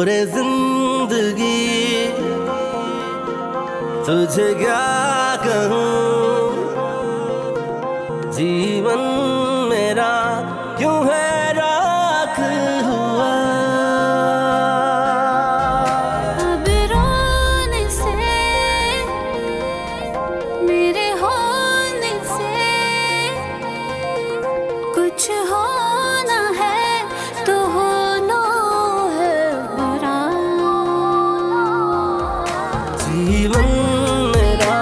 रे जिंदगी तुझे क्या कहूँ, जीवन मेरा क्यों है राख हुआ। अब रोने से मेरे होने से कुछ होना है तो होना है बुरा। जीवन मेरा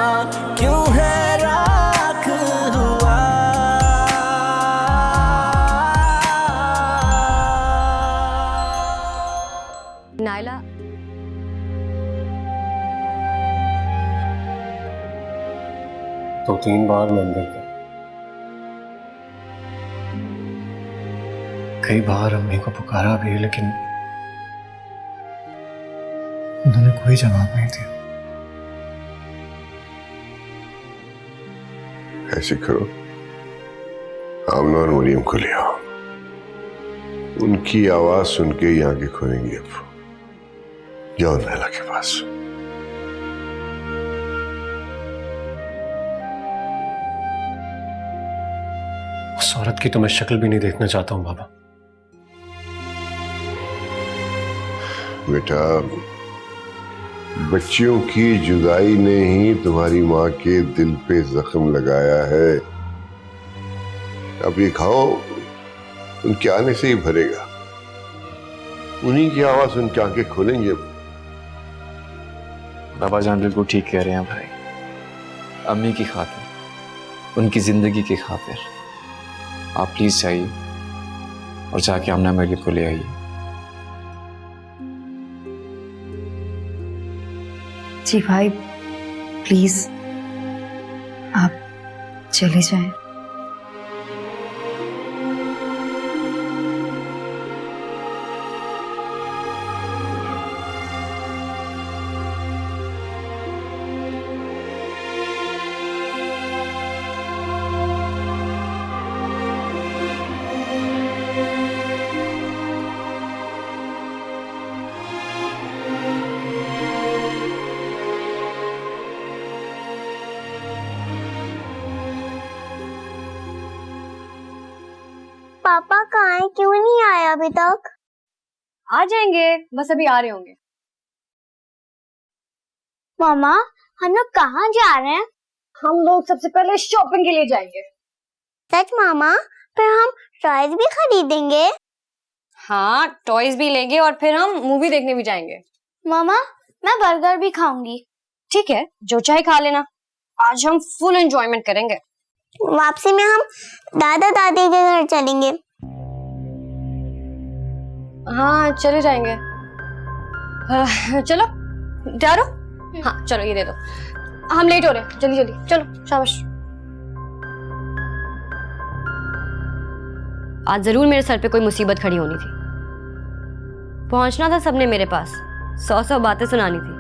क्यों है राख हुआ। नायला, तो 3 बार मंदिर गए, कई बार अम्मी को पुकारा भी, लेकिन उन्होंने कोई जवाब नहीं दिया। ऐसे करो, आमना और मरियम को ले आओ, उनकी आवाज सुन के यहाँ के खोलेंगे। अब जाओ नायला के पास। उस औरत की तो मैं शक्ल भी नहीं देखना चाहता हूँ बाबा। बेटा, बच्चियों की जुदाई ने ही तुम्हारी माँ के दिल पे जख्म लगाया है। अब ये खाओ, उनके आने से ही भरेगा। उन्हीं की आवाज उनकी आंखें खोलेंगे। बाबा जान बिल्कुल ठीक कह रहे हैं भाई। अम्मी की खातिर, उनकी जिंदगी की खातिर आप प्लीज जाइए और जाके आमना मरियम को ले आइए। जी भाई, प्लीज आप चले जाएं। पापा कहाँ हैं? क्यों नहीं आए अभी तक? आ जाएंगे, बस अभी आ रहे होंगे। मामा, हम लोग कहाँ जा रहे हैं? हम लोग सबसे पहले शॉपिंग के लिए जाएंगे। सच मामा? फिर हम टॉयज भी खरीदेंगे? हाँ, टॉयज भी लेंगे और फिर हम मूवी देखने भी जाएंगे। मामा, मैं बर्गर भी खाऊंगी। ठीक है, जो चाहे खा लेना। आज हम फुल एंजॉयमेंट करेंगे। वापसी में हम दादा दादी के घर चलेंगे। हाँ, चले जाएंगे। चलो डारो। हाँ चलो, ये दे दो, हम लेट हो रहे हैं। जल्दी जल्दी चलो, शाबाश। आज जरूर मेरे सर पे कोई मुसीबत खड़ी होनी थी। पहुंचना था सबने मेरे पास, 100 बातें सुनानी थी।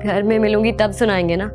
घर में मिलूंगी तब सुनाएंगे ना।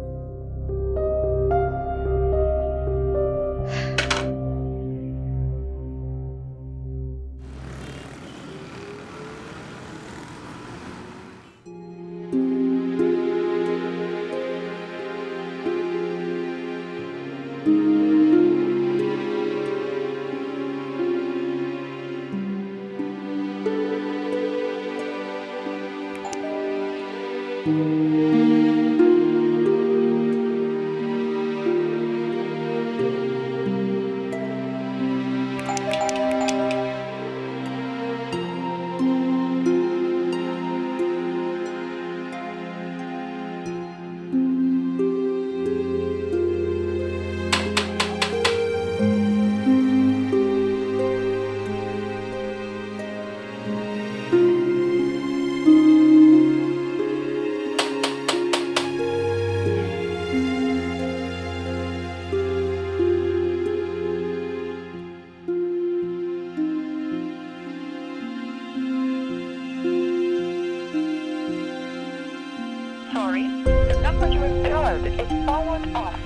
Sorry, the number you have dialed is forward off.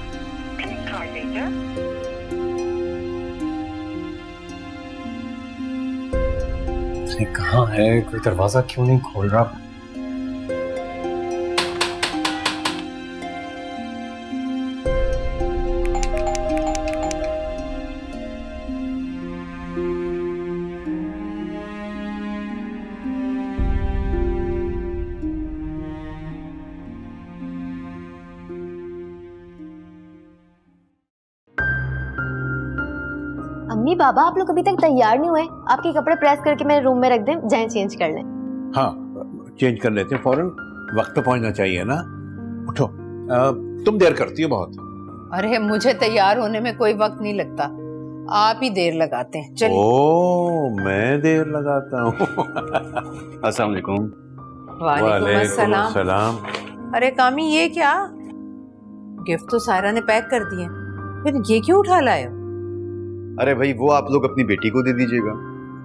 Can you try later? अरे कहाँ है? कोई दरवाजा क्यों नहीं खोल रहा? अम्मी पापा आप लोग अभी तक तैयार नहीं हुए? आपके कपड़े प्रेस करके मेरे रूम में रख दें, जाएं चेंज कर लें। हाँ चेंज कर लेते हैं फौरन, वक्त पे पहुंचना चाहिए ना। उठो, तुम देर करती हो बहुत। अरे मुझे तैयार होने में कोई वक्त नहीं लगता, आप ही देर लगाते हैं। चलिए। ओ मैं देर लगाता हूँ। अस्सलाम वालेकुम। वालेकुम अस्सलाम। सलाम। अरे कामी ये क्या, गिफ्ट तो सायरा ने पैक कर दिए, फिर ये क्यों उठा लाए हो? अरे भाई वो आप लोग अपनी बेटी को दे दीजिएगा,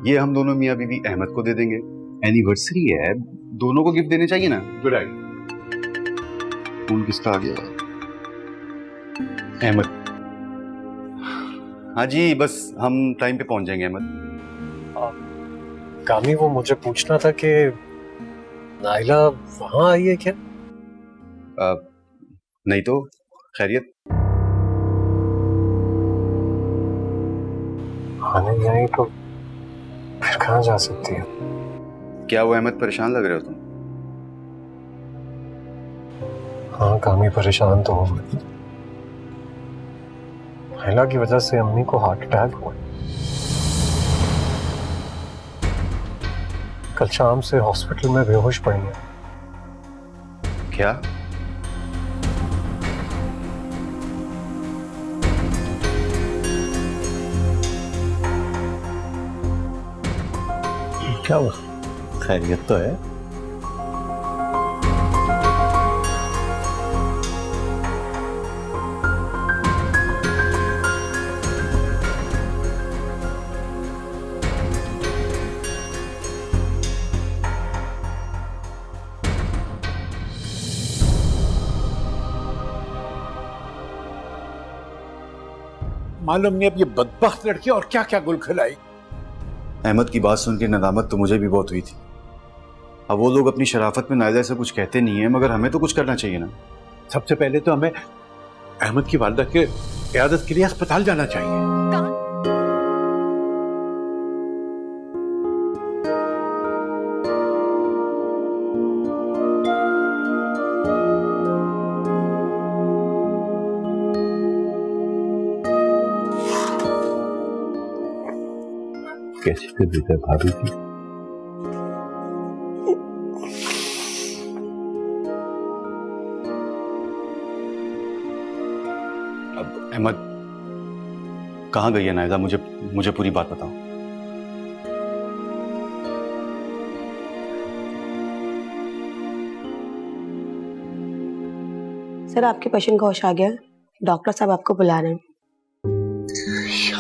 ये हम दोनों मियाँ बीवी अहमद को दे देंगे। एनिवर्सरी है, दोनों को गिफ्ट देने चाहिए ना। Good idea. फोन किसका आ गया? अहमद। हाँ जी, बस हम टाइम पे पहुंच जाएंगे अहमद। कामी वो मुझे पूछना था कि नाइला वहां आई है क्या? नहीं तो खैरियत। आने जाए तो फिर कहाँ जा सकती है? क्या वो अहमद, परेशान लग रहे हो तुम? हाँ कामी परेशान तो हूँ। नाइला की वजह से अम्मी को हार्ट अटैक हुआ। कल शाम से हॉस्पिटल में बेहोश पड़ी है। क्या? क्या हुआ? खैरियत तो है? मालूम नहीं अब ये बदबख्त लड़की और क्या क्या गुल खिलाई। अहमद की बात सुन के नदामत तो मुझे भी बहुत हुई थी। अब वो लोग अपनी शराफत में नाइला से कुछ कहते नहीं है, मगर हमें तो कुछ करना चाहिए ना। सबसे पहले तो हमें अहमद की वालिदा के इयादत के लिए अस्पताल जाना चाहिए। कैसी तबीयत है भाभी की? अब अहमद कहाँ गई है नाइला? मुझे पूरी बात बताओ। सर आपके पेशेंट का होश आ गया, डॉक्टर साहब आपको बुला रहे हैं।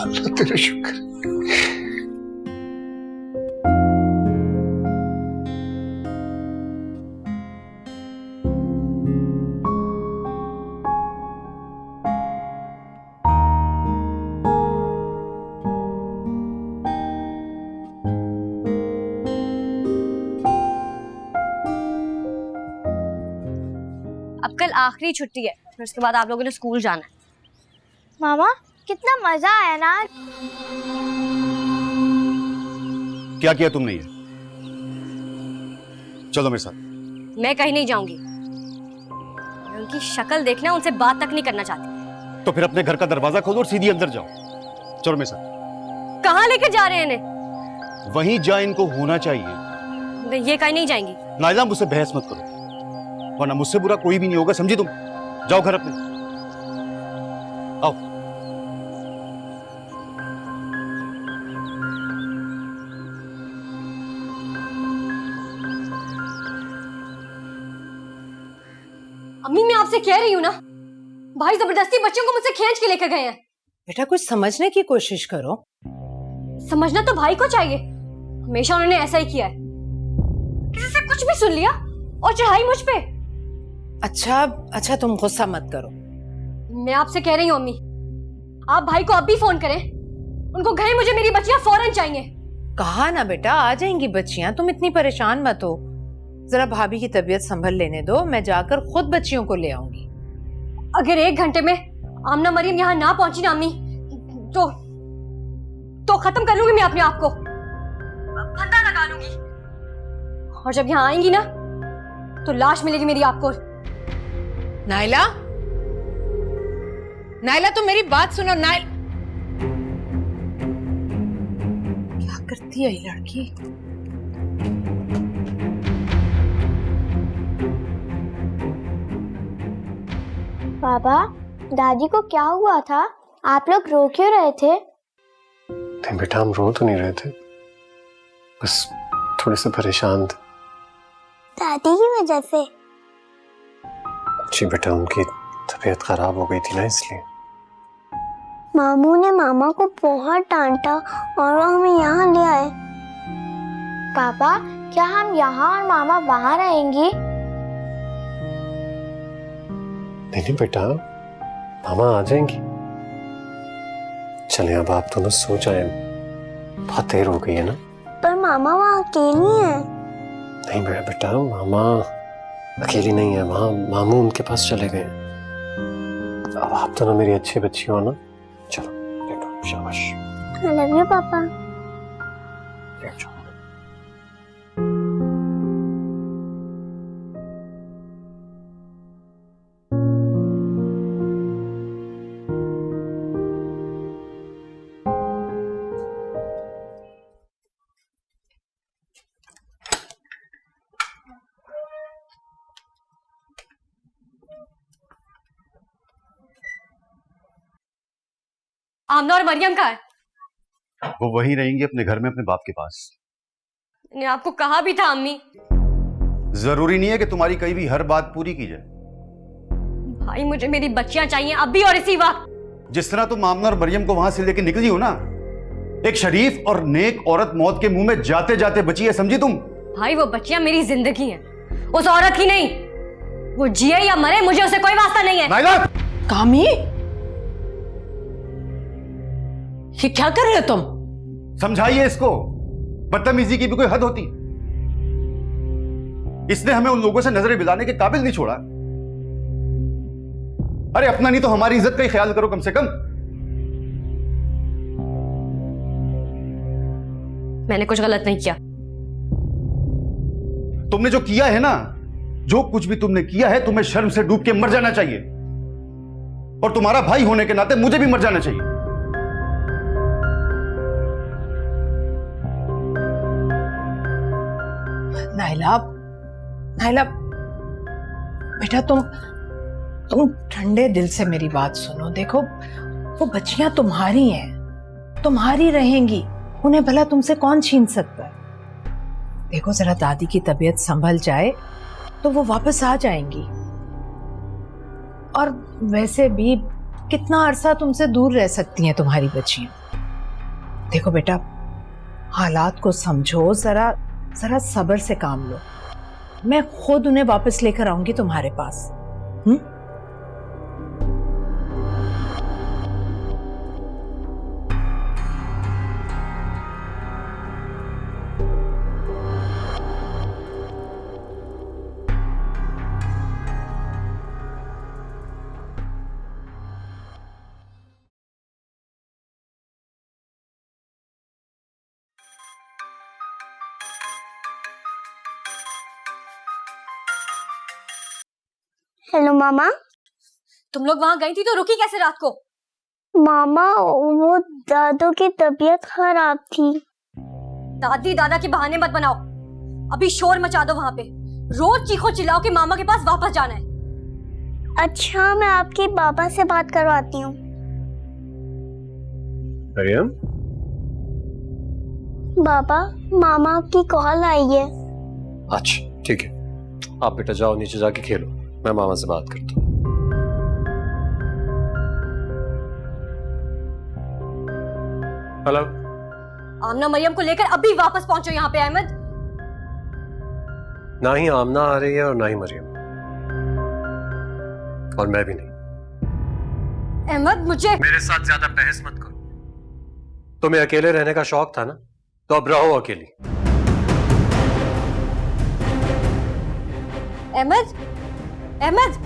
अल्लाह तेरा शुक्र। अब कल आखिरी छुट्टी है, फिर उसके बाद आप लोगों ने स्कूल जाना है। मामा कितना मजा आया ना। क्या किया तुमने ये? चलो मेरे साथ। मैं कहीं नहीं जाऊंगी, मैं उनकी शक्ल देखना, उनसे बात तक नहीं करना चाहती। तो फिर अपने घर का दरवाजा खोलो और सीधी अंदर जाओ। चलो मेरे साथ। कहाँ लेकर जा रहे हैं इन्हें? वहीं जा इनको होना चाहिए। ये कहीं नहीं जाएंगी। नाइला मुझसे बहस मत करो, वरना मुझसे बुरा कोई भी नहीं होगा, समझी तुम? जाओ घर अपने, आओ। अम्मी मैं आपसे कह रही हूँ ना, भाई जबरदस्ती बच्चों को मुझसे खींच के लेकर गए हैं। बेटा कुछ समझने की कोशिश करो। समझना तो भाई को चाहिए, हमेशा उन्होंने ऐसा ही किया है। किसी से कुछ भी सुन लिया और चढ़ाई मुझ पे। अच्छा तुम गुस्सा मत करो। मैं आपसे कह रही हूँ अम्मी, आप भाई को अब भी फोन करें, उनको कहें मुझे मेरी बच्चियां फौरन चाहिए। कहा ना बेटा, आ जाएंगी बच्चियां, तुम इतनी परेशान मत हो। जरा भाभी की तबीयत संभल लेने दो, मैं जाकर खुद बच्चियों को ले आऊंगी। अगर 1 घंटे में आमना मरियम यहाँ ना पहुंची ना अम्मी, तो खत्म कर लूंगी मैं अपने आप को, फंदा लगा लूंगी। और जब यहाँ आएंगी ना तो लाश मिलेगी मेरी आपको। नाइला, नाइला तुम मेरी बात सुनो। क्या करती है ये लड़की? पापा, दादी को क्या हुआ था? आप लोग रो क्यों रहे थे? नहीं बेटा, हम रो तो नहीं रहे थे, बस थोड़े से परेशान थे। दादी की वजह से? जी बेटा, उनकी तबीयत खराब हो गई थी ना, इसलिए। मामू ने मामा को बहुत डांटा और वो हमें यहाँ ले आए। पापा, क्या हम यहाँ और मामा वहाँ रहेंगे? नहीं बेटा, मामा आ जाएंगी। चले अब आप दोनों सो जाएं, बहुत देर हो गई है ना। पर मामा वहाँ अकेली है। नहीं मेरा बेटा, मामा अकेली नहीं है, वहाँ मामू उनके पास चले गए। अब आप दोनों मेरी अच्छी बच्ची हो ना, चलो लेटो, शाबाश। I love you, पापा। लेट जाओ। आमना और मरियम कहाँ है? वो वहीं रहेंगी अपने घर में, अपने बाप के पास। मैंने आपको कहा भी था अम्मी। जरूरी नहीं है कि तुम्हारी कहीं भी हर बात पूरी की जाए। भाई, मुझे मेरी बच्चियां चाहिए अभी और इसी वक्त। जिस तरह तुम आमना और मरियम को वहां से लेके निकली हो ना, एक शरीफ और नेक औरत मौत के मुंह में जाते जाते बची है, समझी तुम? भाई, वो बच्चियां मेरी जिंदगी हैं, उस औरत की नहीं। वो जिए या मरे, मुझे उससे कोई वास्ता नहीं है। नाइला! कामी, ये क्या कर रहे हो तुम? समझाइए इसको, बदतमीजी की भी कोई हद होती। इसने हमें उन लोगों से नजरें मिलाने के काबिल नहीं छोड़ा। अरे अपना नहीं तो हमारी इज्जत का ही ख्याल करो कम से कम। मैंने कुछ गलत नहीं किया। तुमने जो किया है ना, जो कुछ भी तुमने किया है, तुम्हें शर्म से डूब के मर जाना चाहिए। और तुम्हारा भाई होने के नाते मुझे भी मर जाना चाहिए। नाइला, नाइला बेटा, तुम ठंडे दिल से मेरी बात सुनो। देखो, वो बच्चियां तुम्हारी हैं, तुम्हारी रहेंगी, उन्हें भला तुमसे कौन छीन सकता है? देखो, जरा दादी की तबीयत संभल जाए तो वो वापस आ जाएंगी। और वैसे भी कितना अरसा तुमसे दूर रह सकती हैं तुम्हारी बच्चियां? देखो बेटा, हालात को समझो, जरा सब्र से काम लो। मैं खुद उन्हें वापस लेकर आऊंगी तुम्हारे पास। हेलो मामा। तुम लोग वहां गई थी तो रुकी कैसे रात को? मामा, वो दादू की तबीयत खराब थी। दादी दादा के बहाने मत बनाओ। अभी शोर मचा दो वहां पे, रोज चीखो चिल्लाओ कि मामा के पास वापस जाना है। अच्छा, मैं आपके पापा से बात करवाती हूँ। मरियम, बाबा, मामा की कॉल आई है। अच्छा ठीक है, आप बेटा जाओ नीचे जाके खेलो, मैं मामा से बात करता हूँ। हेलो। आमना मरियम को लेकर अभी वापस पहुंचो यहाँ पे अहमद। ना ही आमना आ रही है और ना ही मरियम, और मैं भी नहीं। अहमद, मुझे मेरे साथ ज्यादा बहस मत करो। तुम्हें अकेले रहने का शौक था ना, तो अब रहो अकेली। अहमद, अहमद,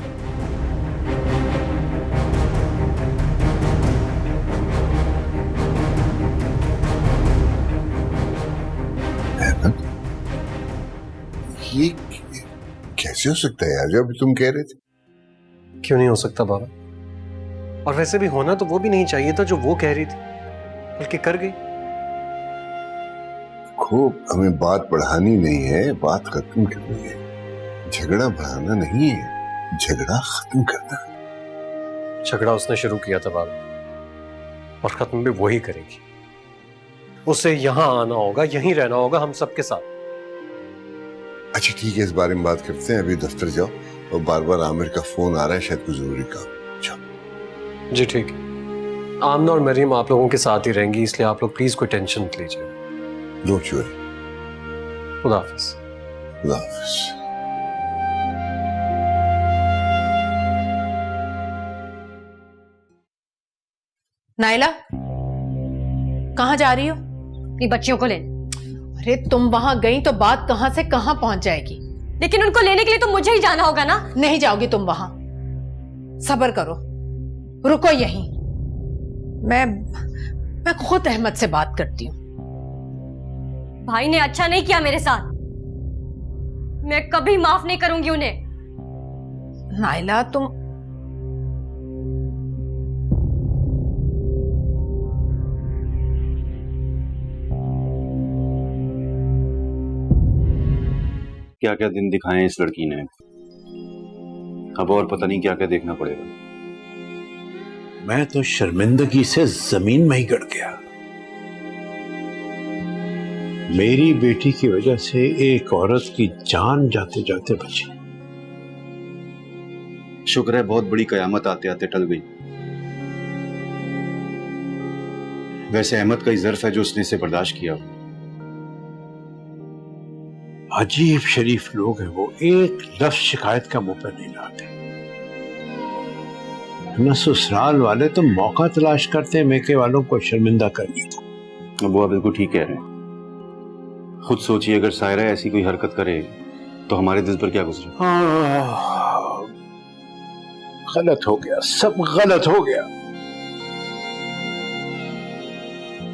ये कैसे हो सकता है यार, जो अभी तुम कह रहे थे? क्यों नहीं हो सकता बाबा? और वैसे भी होना तो वो भी नहीं चाहिए था जो वो कह रही थी, बल्कि कर गई। खूब, हमें बात बढ़ानी नहीं है, बात खत्म करनी है। झगड़ा बढ़ाना नहीं है, झगड़ा खत्म करना है। झगड़ा उसने शुरू किया था बाबा, और खत्म भी वही करेगी। उसे यहाँ आना होगा, यहीं रहना होगा हम सबके साथ। अच्छा ठीक है, इस बारे में बात करते हैं। अभी दफ्तर जाओ, और बार बार आमिर का फोन आ रहा है, शायद कोई जरूरी काम। जाओ। जी ठीक है। आमना और मरियम आप लोगों के साथ ही रहेंगी, इसलिए आप लोग प्लीज कोई टेंशन मत लीजिए। Don't worry. खुदा हाफिज। खुदा हाफिज। नाइला, कहाँ जा रही हो? अपनी बच्चियों को लेने। अरे तुम वहां गई तो बात कहां से कहां पहुंच जाएगी। लेकिन उनको लेने के लिए तो मुझे ही जाना होगा ना। नहीं जाओगी तुम वहां, सब्र करो, रुको यहीं। मैं खुद अहमद से बात करती हूँ। भाई ने अच्छा नहीं किया मेरे साथ, मैं कभी माफ नहीं करूंगी उन्हें। नाइला तुम क्या क्या दिन दिखाए इस लड़की ने, अब और पता नहीं क्या क्या देखना पड़ेगा। मैं तो शर्मिंदगी से जमीन में ही गड़ गया। मेरी बेटी की वजह से एक औरत की जान जाते जाते बची। शुक्र है बहुत बड़ी कयामत आते आते टल गई। वैसे अहमद का ही ज़र्फ है जो उसने इसे बर्दाश्त किया। अजीब शरीफ लोग हैं वो, एक लफ्ज शिकायत का मुंह पर नहीं लाते। न ससुराल वाले तो मौका तलाश करते हैं मेके वालों को शर्मिंदा करने का। वो बिल्कुल ठीक कह रहे हैं। खुद सोचिए, अगर सायरा ऐसी कोई हरकत करे तो हमारे दिल पर क्या गुजरे। गलत हो गया, सब गलत हो गया।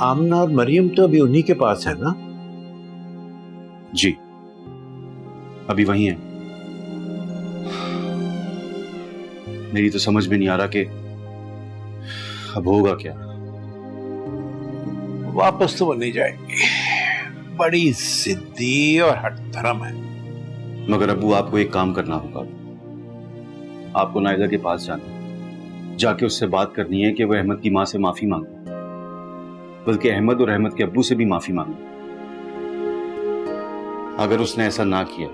आमना और मरियम तो अभी उन्हीं के पास है ना? जी, अभी वही है। मेरी तो समझ में नहीं आ रहा कि अब होगा क्या। वापस तो वो नहीं जाएंगे, बड़ी जिद्दी और हठधर्म है। मगर अबू आपको एक काम करना होगा। आपको नाइला के पास जाना, जाके उससे बात करनी है कि वो अहमद की माँ से माफी मांगे, बल्कि अहमद और अहमद के अब्बू से भी माफी मांगे। अगर उसने ऐसा ना किया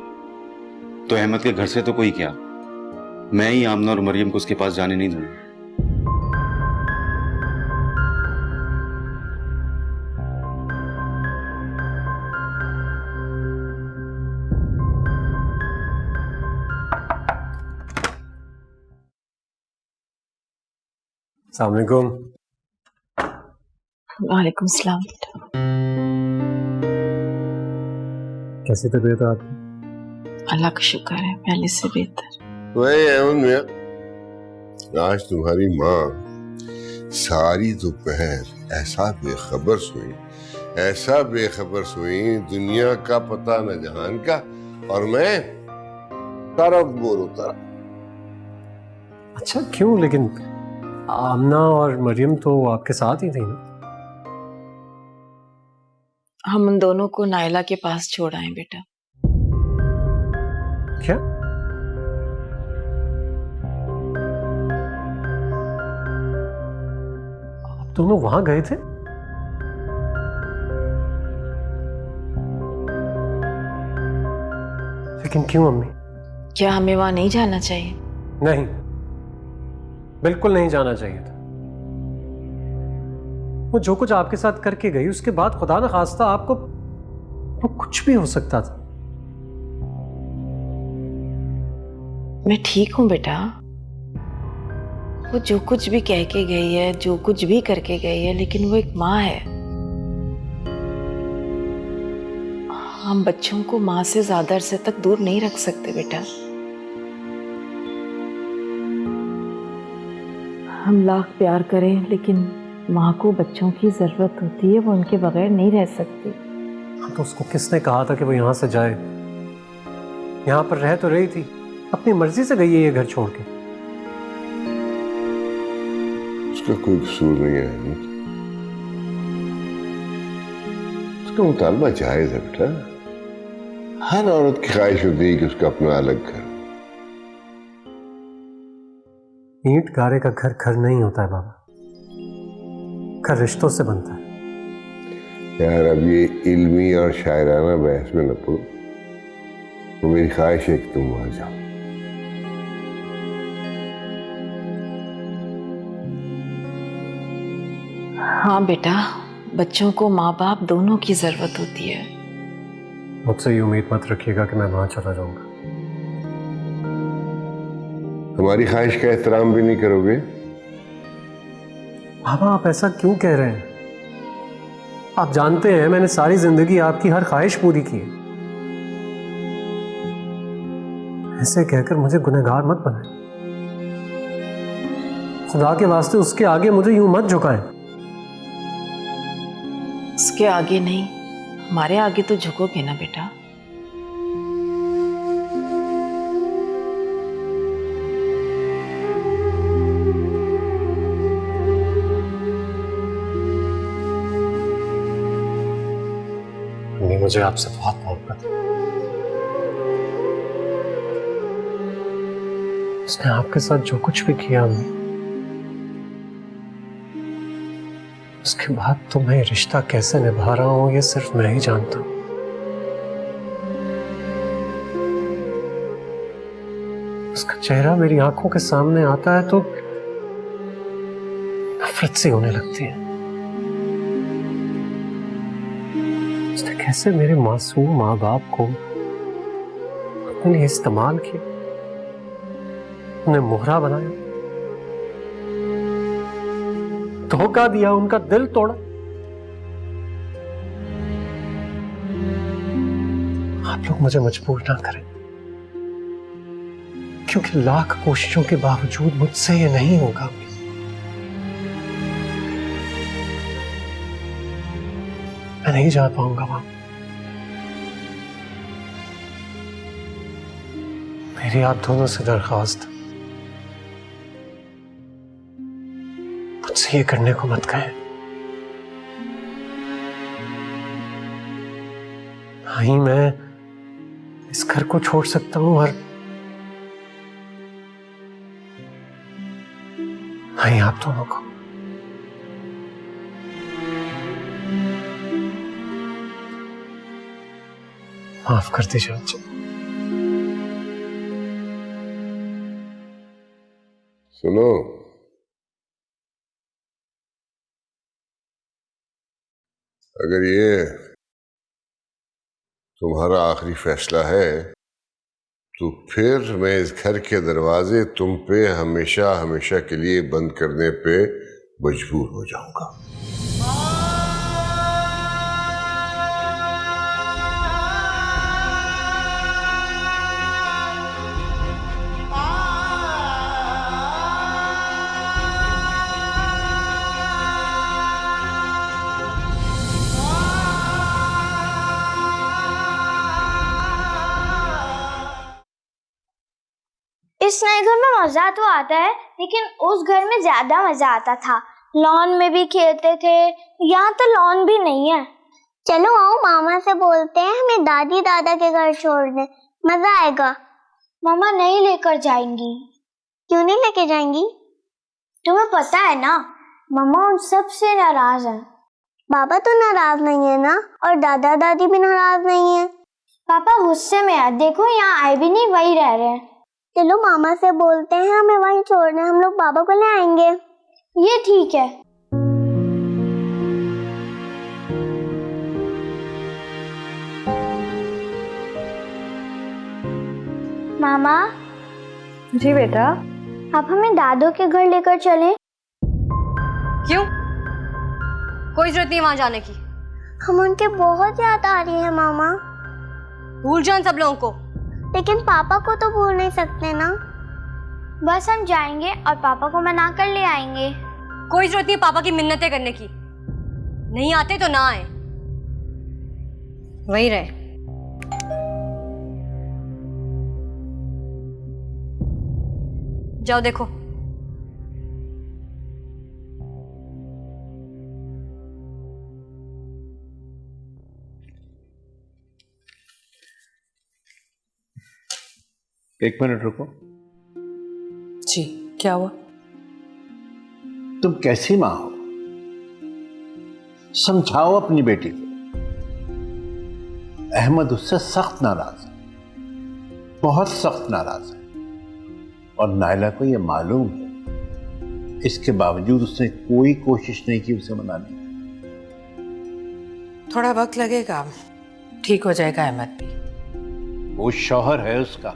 तो अहमद के घर से तो कोई क्या, मैं ही आमना और मरियम को उसके पास जाने नहीं दूंगा। अस्सलाम वालेकुम। वालेकुम सलाम। कैसी तबीयत है आपकी? अल्लाह का शुक्र है, पहले से बेहतर। वही अहमद मियां, आज तुम्हारी माँ सारी दोपहर ऐसा बेखबर सोई, दुनिया का पता न जहान का, और मैं सारा वक्त बोर होता रहा। अच्छा क्यों? लेकिन आमना और मरियम तो आपके साथ ही थी ना? हम उन दोनों को नाइला के पास छोड़ आए बेटा। क्या? आप दोनों वहां गए थे? लेकिन क्यों अम्मी? क्या हमें वहां नहीं जाना चाहिए? नहीं, बिल्कुल नहीं जाना चाहिए था। वो जो कुछ आपके साथ करके गई, उसके बाद खुदा न खास्ता आपको तो कुछ भी हो सकता था। मैं ठीक हूं बेटा। वो जो कुछ भी कह के गई है, जो कुछ भी करके गई है, लेकिन वो एक माँ है। हम बच्चों को माँ से ज्यादा अरसे तक दूर नहीं रख सकते बेटा। हम लाख प्यार करें लेकिन माँ को बच्चों की जरूरत होती है, वो उनके बगैर नहीं रह सकती। तो उसको किसने कहा था कि वो यहाँ से जाए? यहाँ पर रह तो रही थी, अपनी मर्जी से गई है ये घर छोड़ के। उसका कोई कसूर नहीं है अहमद। उसका मुतालबा जायज है बेटा। हर औरत की ख्वाहिश होती है कि उसका अपना अलग घर। ईंट गारे का घर घर नहीं होता है बाबा, घर रिश्तों से बनता है। यार अब ये इल्मी और शायराना बहस में न पड़ो। तो मेरी ख्वाहिश है कि तुम वहां जाओ। हाँ बेटा, बच्चों को माँ बाप दोनों की जरूरत होती है। मुझसे ये उम्मीद मत रखिएगा कि मैं वहां चला जाऊंगा। हमारी ख्वाहिश का एहतराम भी नहीं करोगे? बाबा आप ऐसा क्यों कह रहे हैं? आप जानते हैं मैंने सारी जिंदगी आपकी हर ख्वाहिश पूरी की है। ऐसे कहकर मुझे गुनहगार मत बनाए। खुदा के वास्ते उसके आगे मुझे यूं मत झुकाएं। उसके आगे नहीं, हमारे आगे तो झुकोगे ना बेटा। मुझे आपसे बहुत मोहब्बत है। उसने आपके साथ जो कुछ भी किया हमने, उसके बाद तो मैं ये रिश्ता कैसे निभा रहा हूं ये सिर्फ मैं ही जानता हूं। उसका चेहरा मेरी आंखों के सामने आता है तो नफरत सी होने लगती है। उसने कैसे मेरे मासूम माँ बाप को अपने लिए इस्तेमाल किया, उन्हें मोहरा बनाया, धोखा दिया, उनका दिल तोड़ा। आप लोग मुझे मजबूर ना करें, क्योंकि लाख कोशिशों के बावजूद मुझसे ये नहीं होगा। मैं नहीं जा पाऊंगा वहां। मेरी आप दोनों से दरख्वास्त, मुझसे ये करने को मत कहें। ना ही मैं इस घर को छोड़ सकता हूं और ना ही आप दोनों को। माफ कर दीजिए मुझे। सुनो, अगर ये तुम्हारा आखिरी फैसला है तो फिर मैं इस घर के दरवाजे तुम पे हमेशा हमेशा के लिए बंद करने पे मजबूर हो जाऊंगा। इस नए घर में मजा तो आता है, लेकिन उस घर में ज्यादा मजा आता था। लॉन में भी खेलते थे, यहाँ तो लॉन भी नहीं है। चलो आओ मामा से बोलते हैं हमें दादी दादा के घर छोड़ दे, मजा आएगा। मामा नहीं लेकर जाएंगी। क्यों नहीं लेके जाएंगी? तुम्हें पता है ना, मामा उन सब से नाराज है। बाबा तो नाराज नहीं है ना, और दादा दादी भी नाराज नहीं है। पापा गुस्से में है, देखो यहाँ आए भी नहीं, वही रह रहे हैं। चलो मामा से बोलते हैं हमें वहीं छोड़ने, हम लोग बाबा को ले आएंगे। ये ठीक है। मामा। जी बेटा। आप हमें दादू के घर लेकर चलें। क्यों? कोई जरूरत नहीं वहां जाने की। हम उनके बहुत याद आ रही है मामा। भूल जाओ सब लोगों को। लेकिन पापा को तो भूल नहीं सकते ना। बस हम जाएंगे और पापा को मना कर ले आएंगे। कोई जरूरत नहीं पापा की मिन्नतें करने की। नहीं आते तो ना आए, वही रहे। जाओ देखो। एक मिनट रुको। जी क्या हुआ? तुम कैसी माँ हो? समझाओ अपनी बेटी को। अहमद उससे सख्त नाराज है, बहुत सख्त नाराज है, और नायला को यह मालूम है। इसके बावजूद उसने कोई कोशिश नहीं की उसे मनाने की। थोड़ा वक्त लगेगा, ठीक हो जाएगा अहमद भी। वो शौहर है उसका।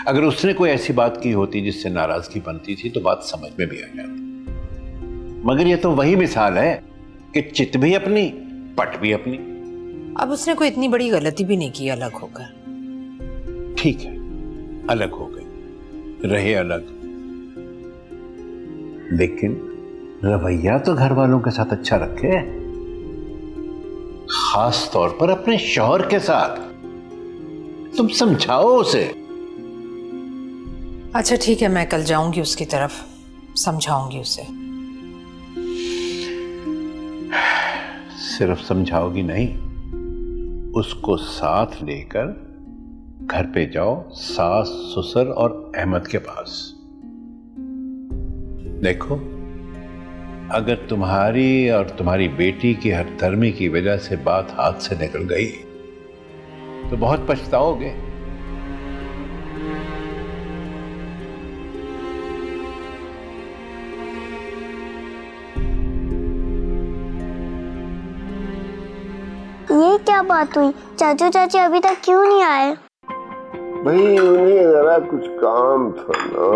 अगर उसने कोई ऐसी बात की होती जिससे नाराजगी बनती थी तो बात समझ में भी आ जाती, मगर ये तो वही मिसाल है कि चित भी अपनी पट भी अपनी। अब उसने कोई इतनी बड़ी गलती भी नहीं की अलग होकर। ठीक है, अलग हो गए, रहे अलग, लेकिन रवैया तो घर वालों के साथ अच्छा रखे, खास तौर पर अपने शौहर के साथ। तुम समझाओ उसे। अच्छा ठीक है, मैं कल जाऊंगी उसकी तरफ, समझाऊंगी उसे। सिर्फ समझाओगी नहीं, उसको साथ लेकर घर पे जाओ, सास ससुर और अहमद के पास। देखो, अगर तुम्हारी और तुम्हारी बेटी की हरधर्मी की वजह से बात हाथ से निकल गई तो बहुत पछताओगे। ये क्या बात हुई? चाचू चाची अभी तक क्यों नहीं आए? भाई उन्हें जरा कुछ काम था ना।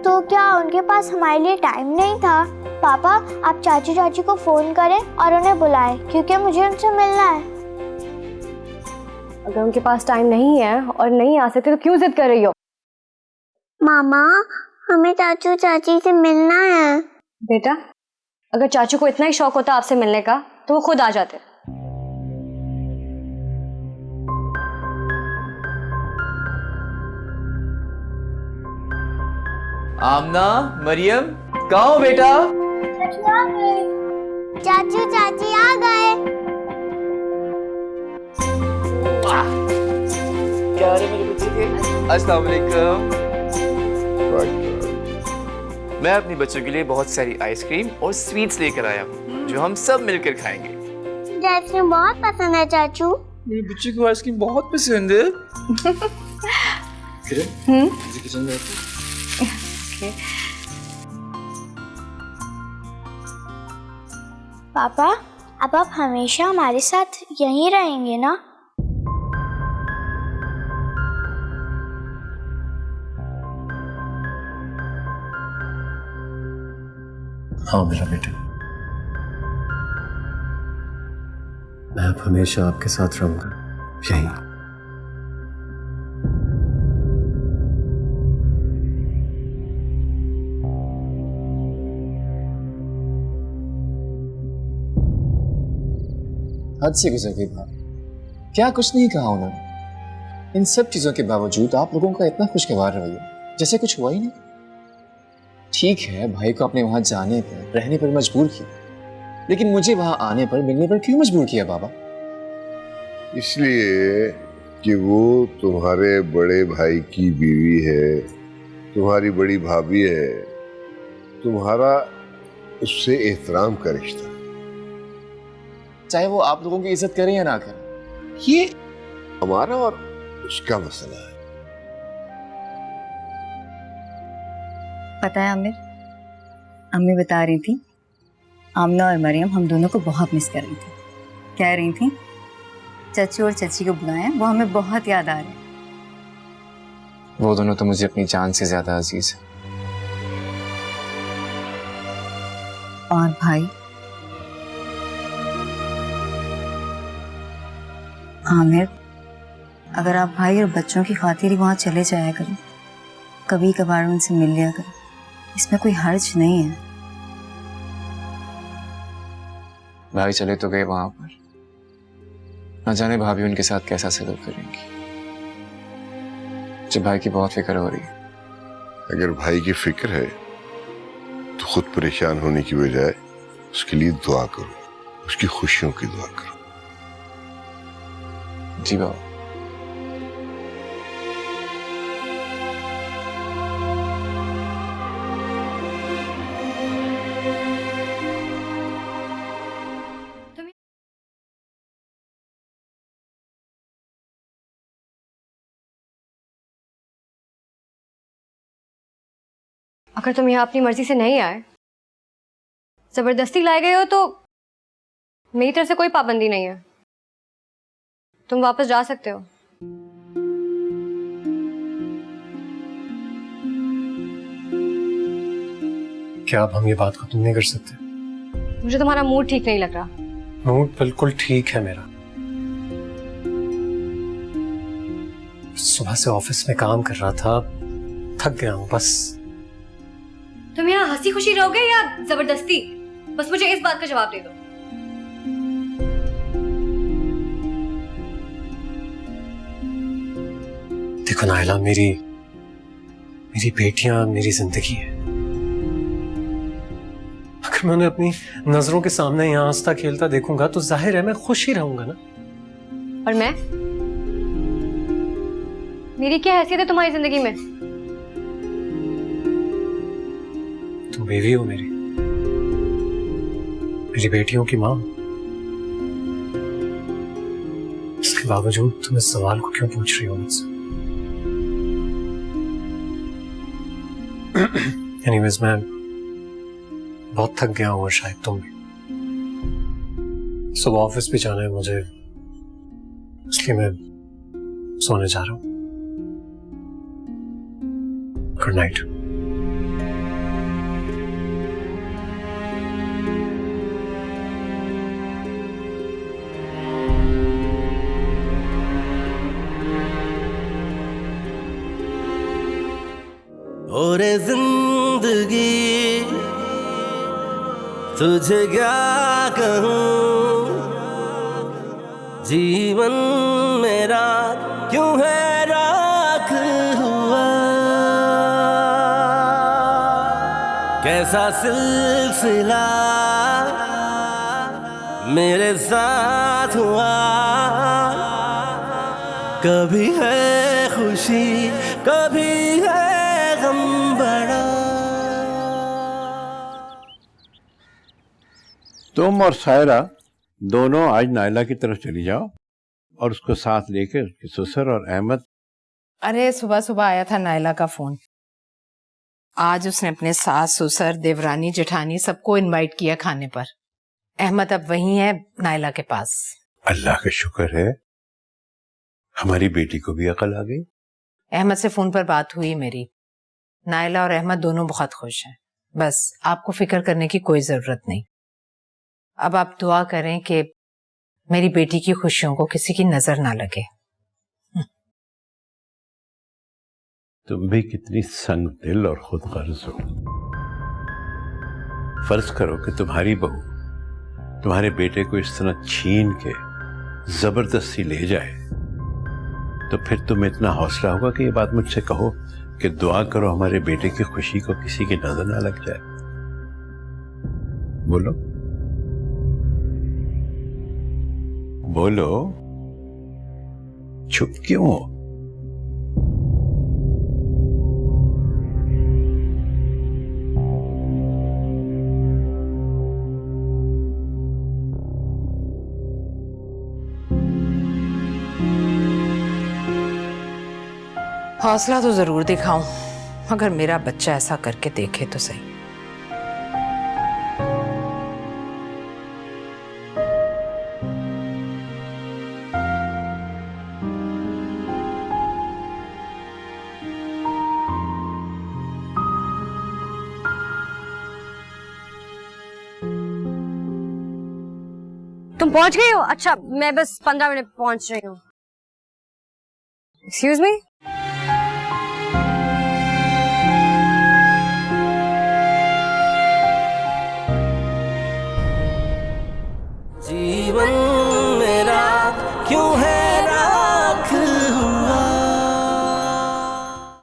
तो क्या उनके पास हमारे लिए टाइम नहीं था? पापा आप चाचू चाची को फोन करें और उन्हें बुलाएं, क्योंकि मुझे उनसे मिलना है। अगर उनके पास टाइम नहीं है और नहीं आ सकते तो क्यों जिद कर रही हो? मामा हमें चाचू चाची से मिलना है। बेटा, अगर चाचू को इतना ही शौक होता आपसे मिलने का तो वो खुद आ जाते। आमना, मरियम, कहाँ हो बेटा? चाचू चाची आ गए। क्या हाल है मेरे बच्चे के? अस्सलाम वालेकुम। मैं अपनी बच्चों के लिए बहुत सारी आइसक्रीम और स्वीट्स लेकर आया हूँ जो हम सब मिलकर खाएंगे। मुझे आइसक्रीम बहुत पसंद है चाचू। मेरे बच्चे को आइसक्रीम बहुत पसंद है। मुझे किचन में पापा अब आप हमेशा हमारे साथ यहीं रहेंगे ना? हाँ मेरा बेटा, मैं अब हमेशा आपके साथ रहूंगा यहीं। हद से गुजर गई बात। क्या कुछ नहीं कहा उन्होंने। इन सब चीजों के बावजूद आप लोगों का इतना खुशगवार रवैया, जैसे कुछ हुआ ही नहीं। ठीक है, भाई को अपने वहां जाने पर, रहने पर मजबूर किया, लेकिन मुझे वहां आने पर, मिलने पर क्यों मजबूर किया बाबा? इसलिए कि वो तुम्हारे बड़े भाई की बीवी है, तुम्हारी बड़ी भाभी है, तुम्हारा उससे एहतराम का रिश्ता। चाहे वो आप लोगों की इज्जत करे या ना करे, ये हमारा और उसका मसला है। पता है आमिर, अम्मी बता रही थी आमना और मरियम हम दोनों को बहुत मिस कर रही थी। कह रही थी चचू और चची को बुलाएं, वो हमें बहुत याद आ रहे हैं। वो दोनों तो मुझे अपनी जान से ज्यादा अजीज है। और भाई आमिर, अगर आप भाई और बच्चों की खातिर ही वहाँ चले जाया करें, कभी कभार उनसे मिल लिया करें, इसमें कोई हर्ज नहीं है। भाई चले तो गए वहां पर, न जाने भाभी उनके साथ कैसा सलूक करेंगी। मुझे भाई की बहुत फिक्र हो रही है। अगर भाई की फिक्र है तो खुद परेशान होने की बजाय उसके लिए दुआ करो, उसकी खुशियों की दुआ करो। जी बाबा। अगर तुम यहाँ अपनी मर्जी से नहीं आए, जबरदस्ती लाए गए हो, तो मेरी तरफ से कोई पाबंदी नहीं है, तुम वापस जा सकते हो। क्या अब हम ये बात खत्म नहीं कर सकते? मुझे तुम्हारा मूड ठीक नहीं लग रहा। मूड बिल्कुल ठीक है मेरा। सुबह से ऑफिस में काम कर रहा था, थक गया हूँ बस। तुम यहाँ हंसी खुशी रहोगे या जबरदस्ती? बस मुझे इस बात का जवाब दे दो। देखो नायला, मेरी बेटियां मेरी जिंदगी है। अगर मैं उन्हें अपनी नजरों के सामने यहाँ हंसता खेलता देखूंगा तो जाहिर है मैं खुश ही रहूंगा ना। और मैं, मेरी क्या हैसियत है तुम्हारी जिंदगी में? तुम बेटी हो मेरी बेटियों की मां। इसके बावजूद तुम इस सवाल को क्यों पूछ रही हो मुझसे? एनीवेज, मैं बहुत थक गया हूं और शायद तुम भी। सुबह ऑफिस भी जाना है मुझे, इसलिए मैं सोने जा रहा हूं। Good night. और जिंदगी तुझे क्या कहूँ, जीवन मेरा क्यों है राख हुआ। कैसा सिलसिला मेरे साथ हुआ, कभी है खुशी कभी है गम बड़ा। तुम और सायरा दोनों आज नायला की तरफ चली जाओ और उसको साथ लेकर उसके ससुर और अहमद। अरे सुबह सुबह आया था नायला का फोन। आज उसने अपने सास ससुर देवरानी जेठानी सबको इनवाइट किया खाने पर। अहमद अब वही है नायला के पास। अल्लाह का शुक्र है, हमारी बेटी को भी अकल आ गई। अहमद से फोन पर बात हुई मेरी। नायला और अहमद दोनों बहुत खुश हैं। बस आपको फिक्र करने की कोई जरूरत नहीं। अब आप दुआ करें कि मेरी बेटी की खुशियों को किसी की नजर ना लगे। तुम भी कितनी संग दिल और खुद गर्ज हो। फर्ज करो कि तुम्हारी बहू तुम्हारे बेटे को इस तरह छीन के जबरदस्ती ले जाए, तो फिर तुम्हें इतना हौसला होगा कि ये बात मुझसे कहो कि दुआ करो हमारे बेटे की खुशी को किसी की नजर ना लग जाए। बोलो बोलो, चुप क्यों हो? हौसला तो जरूर दिखाऊं, मगर मेरा बच्चा ऐसा करके देखे तो सही। तुम पहुंच गई हो? अच्छा, मैं बस 15 मिनट पहुंच रही हूँ। Excuse me. जीवन